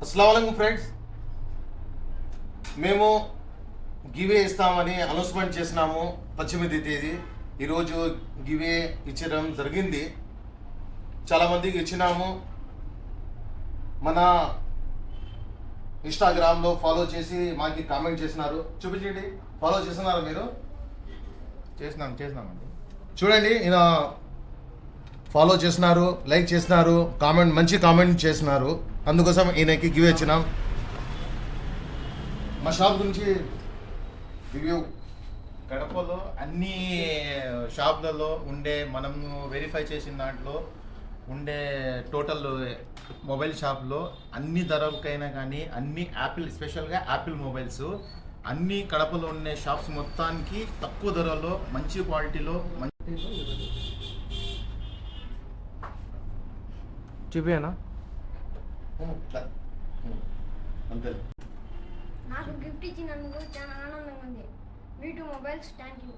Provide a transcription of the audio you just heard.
అస్సలాముఅలైకుం friends, మేము గివే ఇస్తామని announcement చేసినాము 18వ తేదీ. ఈరోజు గివే ఇచ్చడం జరిగింది. చాలామందికి ఇచ్చినాము. మన ఇన్స్టాగ్రామ్లో ఫాలో చేసి మాకు కామెంట్ చేసినారు. చూపించండి, ఫాలో చేస్తున్నారా మీరు? చేసినామండి. చూడండి, ఈయన ఫాలో చేసినారు, లైక్ చేసినారు, మంచి కామెంట్ చేసినారు. అందుకోసం ఈయనకి గివ్ ఇచ్చినాం. మా షాప్ గురించి రివ్యూ. కడపలో అన్ని షాపులలో ఉండే మనము వెరిఫై చేసిన దాంట్లో ఉండే టోటల్ మొబైల్ షాప్లో అన్ని ధరలకైనా కానీ అన్ని యాపిల్, స్పెషల్గా యాపిల్ మొబైల్స్ అన్ని కడపలో ఉండే షాప్స్ మొత్తానికి తక్కువ ధరలో మంచి క్వాలిటీలో చూపియనా? అంతే. నాకు గిఫ్ట్ ఇచ్చినందుకు చాలా ఆనందంగా ఉంది. V2 mobiles, thank you.